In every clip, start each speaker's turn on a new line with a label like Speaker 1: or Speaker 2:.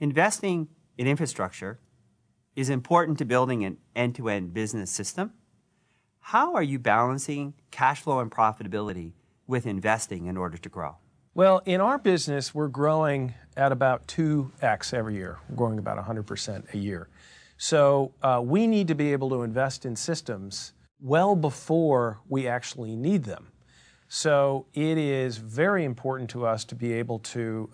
Speaker 1: Investing in infrastructure is important to building an end-to-end business system. How are you balancing cash flow and profitability with investing in order to grow?
Speaker 2: Well, in our business, we're growing at about 2x every year. We're growing about 100% a year. So we need to be able to invest in systems well before we actually need them. So it is very important to us to be able to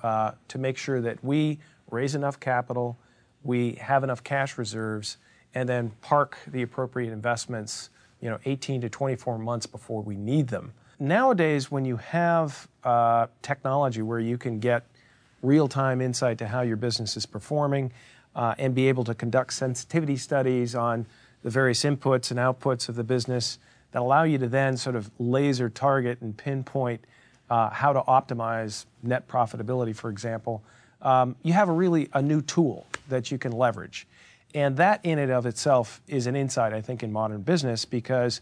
Speaker 2: make sure that we raise enough capital, we have enough cash reserves, and then park the appropriate investments 18 to 24 months before we need them. Nowadays, when you have technology where you can get real-time insight to how your business is performing and be able to conduct sensitivity studies on the various inputs and outputs of the business that allow you to then sort of laser target and pinpoint how to optimize net profitability, for example, you have a new tool that you can leverage. And that in and of itself is an insight, I think, in modern business, because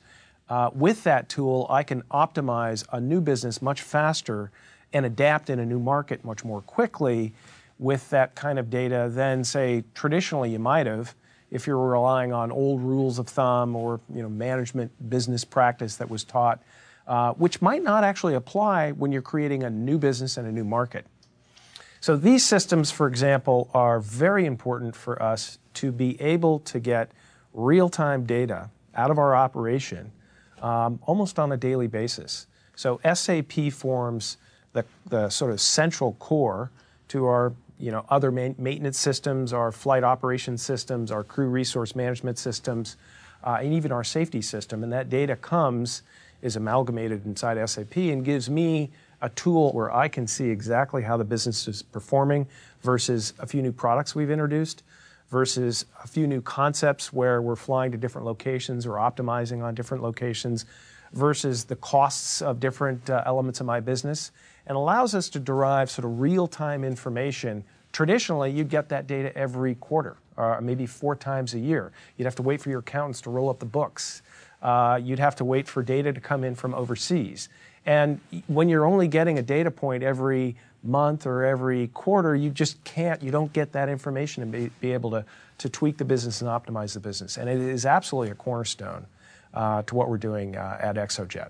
Speaker 2: with that tool, I can optimize a new business much faster and adapt in a new market much more quickly with that kind of data than, say, traditionally you might have if you're relying on old rules of thumb or management business practice that was taught, which might not actually apply when you're creating a new business and a new market. So these systems, for example, are very important for us to be able to get real-time data out of our operation almost on a daily basis. So SAP forms the sort of central core to our other maintenance systems, our flight operations systems, our crew resource management systems, and even our safety system. And that data is amalgamated inside SAP and gives me a tool where I can see exactly how the business is performing versus a few new products we've introduced, versus a few new concepts where we're flying to different locations or optimizing on different locations, versus the costs of different elements of my business, and allows us to derive sort of real-time information. Traditionally, you'd get that data every quarter, or maybe 4 times a year. You'd have to wait for your accountants to roll up the books. You'd have to wait for data to come in from overseas. And when you're only getting a data point every month or every quarter, you don't get that information and be able to tweak the business and optimize the business. And it is absolutely a cornerstone to what we're doing at XOJET.